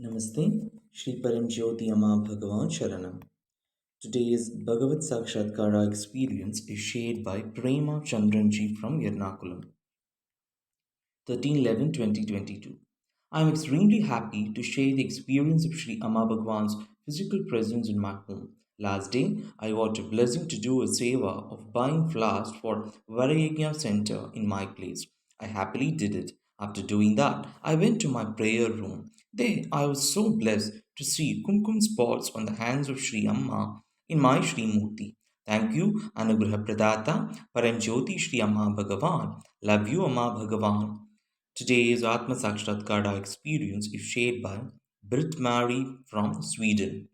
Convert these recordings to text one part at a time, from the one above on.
Namaste, Shri Paramjyoti Amma Bhagavan Sharanam. Today's Bhagavath Sakshatkara experience is shared by Prema Chandranji from Yernakulam, 13/11/2022. I am extremely happy to share the experience of Sri Amma Bhagavan's physical presence in my home. Last day, I got a blessing to do a seva of buying flowers for Varayagya Center in my place. I happily did it. After doing that, I went to my prayer room. There, I was so blessed to see kumkum spots on the hands of Sri Amma in my Sri Murti. Thank you, Anugraha Pradata, Paramjyoti Sri Amma Bhagavan. Love you, Amma Bhagavan. Today's Atma Sakshatkara experience is shared by Brit Mary from Sweden.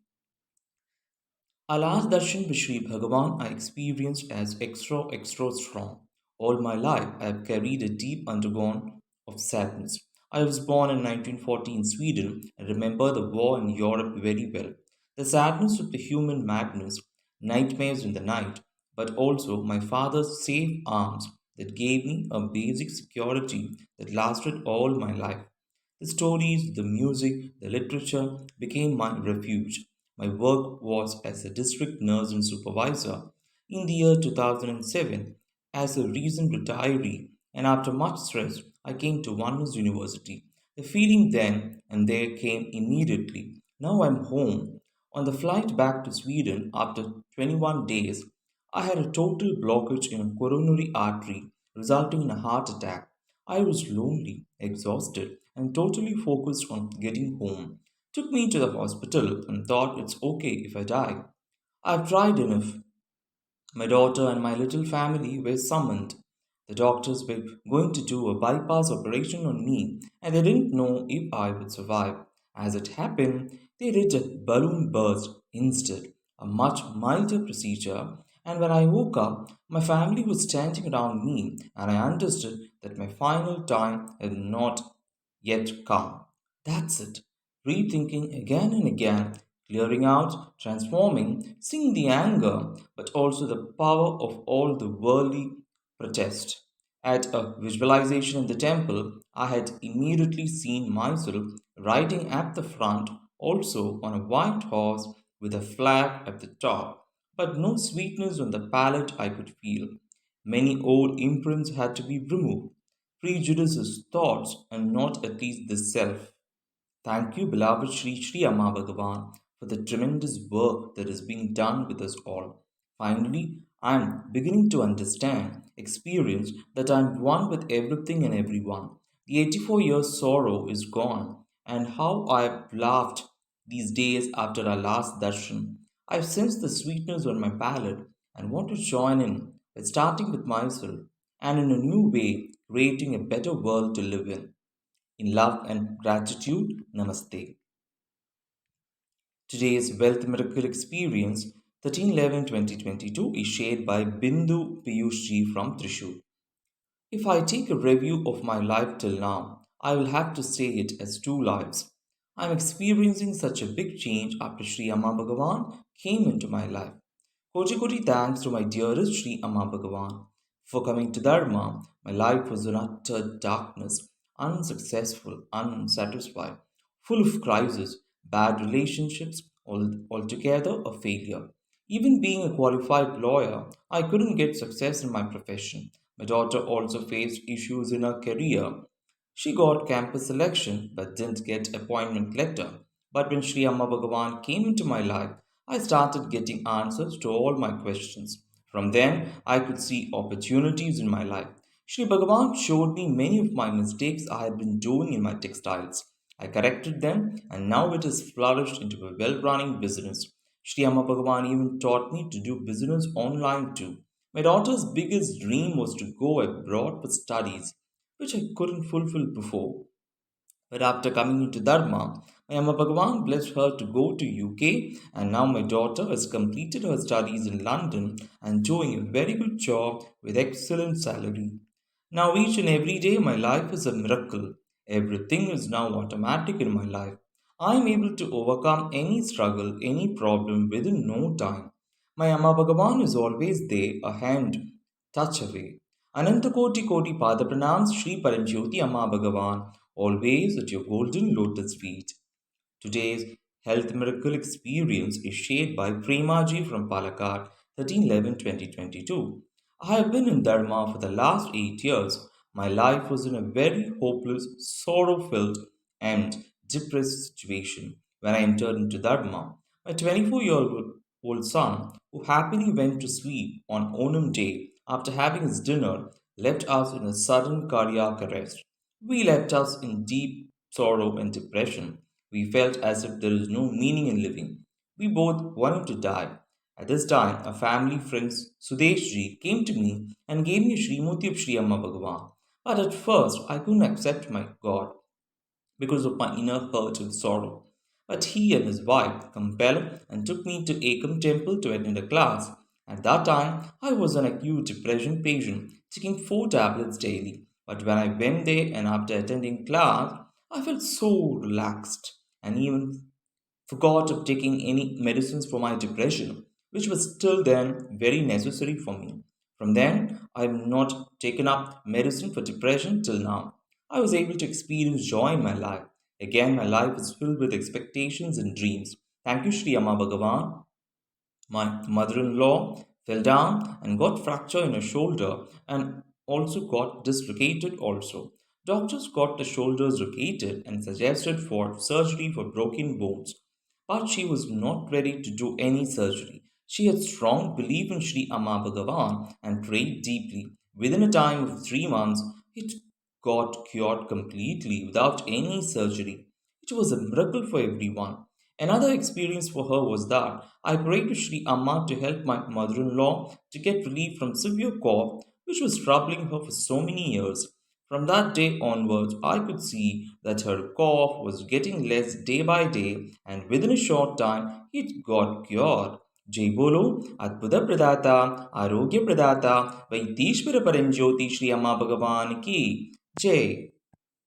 Our last darshan with Sri Bhagavan I experienced as extra strong. All my life I have carried a deep undergone of sadness. I was born in 1940 in Sweden and remember the war in Europe very well. The sadness of the human madness, nightmares in the night, but also my father's safe arms that gave me a basic security that lasted all my life. The stories, the music, the literature became my refuge. My work was as a district nurse and supervisor in the year 2007 as a recent retiree, and after much stress, I came to Oneness University. The feeling then and there came immediately. Now I'm home. On the flight back to Sweden after 21 days, I had a total blockage in a coronary artery, resulting in a heart attack. I was lonely, exhausted, and totally focused on getting home. Took me to the hospital and thought it's okay if I die. I've tried enough. My daughter and my little family were summoned. The doctors were going to do a bypass operation on me and they didn't know if I would survive. As it happened, they did a balloon burst instead, a much milder procedure. And when I woke up, my family was standing around me and I understood that my final time had not yet come. That's it. Rethinking again and again, clearing out, transforming, seeing the anger, but also the power of all the worldly protest. At a visualization in the temple, I had immediately seen myself riding at the front, also on a white horse with a flag at the top, but no sweetness on the palate I could feel. Many old imprints had to be removed, prejudices, thoughts, and not at least the self. Thank you, beloved Sri Amma Bhagavan, for the tremendous work that is being done with us all. Finally, I am beginning to understand, experience that I am one with everything and everyone. The 84 years sorrow is gone, and how I have laughed these days after our last darshan. I have sensed the sweetness on my palate and want to join in by starting with myself and in a new way creating a better world to live in. In love and gratitude, Namaste. Today's Wealth Miracle Experience 13/11/2022 is shared by Bindu Piyushji from Trishur. If I take a review of my life till now, I will have to say it as two lives. I am experiencing such a big change after Sri Amma Bhagavan came into my life. Koti Koti thanks to my dearest Sri Amma Bhagavan. For coming to Dharma, my life was in utter darkness, unsuccessful, unsatisfied, full of crises, bad relationships, altogether a failure. Even being a qualified lawyer, I couldn't get success in my profession. My daughter also faced issues in her career. She got campus selection but didn't get appointment letter. But when Sri Amma Bhagavan came into my life, I started getting answers to all my questions. From then, I could see opportunities in my life. Sri Bhagavan showed me many of my mistakes I had been doing in my textiles. I corrected them and now it has flourished into a well running business. Sri Amma Bhagavan even taught me to do business online too. My daughter's biggest dream was to go abroad for studies, which I couldn't fulfill before. But after coming into Dharma, my Amma Bhagavan blessed her to go to UK, and now my daughter has completed her studies in London and doing a very good job with excellent salary. Now each and every day my life is a miracle. Everything is now automatic in my life. I am able to overcome any struggle, any problem within no time. My Amma Bhagavan is always there, a hand touch away. Ananta Koti Koti Pada Pranams Sri Paramjyoti Amma Bhagavan, always at your golden lotus feet. Today's health miracle experience is shared by Premaji from Palakkad, 13/11/2022. I have been in Dharma for the last 8 years. My life was in a very hopeless, sorrow filled, and depressed situation when I entered into Dharma. My 24-year-old son, who happily went to sleep on Onam Day after having his dinner, left us in a sudden cardiac arrest. We left us in deep sorrow and depression. We felt as if there is no meaning in living. We both wanted to die. At this time, a family friend, Sudeshji, came to me and gave me Srimurti of Sri Amma Bhagavan. But at first, I couldn't accept my God because of my inner hurt and sorrow. But he and his wife compelled and took me to Ekam temple to attend a class. At that time, I was an acute depression patient, taking 4 tablets daily. But when I went there and after attending class, I felt so relaxed and even forgot of taking any medicines for my depression, which was still then very necessary for me. From then, I have not taken up medicine for depression till now. I was able to experience joy in my life. Again, my life is filled with expectations and dreams. Thank you, Sri Amma Bhagavan. My mother-in-law fell down and got fracture in her shoulder and also got dislocated also. Doctors got the shoulders located and suggested for surgery for broken bones. But she was not ready to do any surgery. She had strong belief in Sri Amma Bhagavan and prayed deeply. Within a time of 3 months, it got cured completely without any surgery. It was a miracle for everyone. Another experience for her was that I prayed to Sri Amma to help my mother in law to get relief from severe cough which was troubling her for so many years. From that day onwards, I could see that her cough was getting less day by day, and within a short time, it got cured. Jai Bolo, Adbhuta Pradata, Arogya Pradata, Vaitishvara Paranjyoti Shri Amma Bhagavan ki Jai.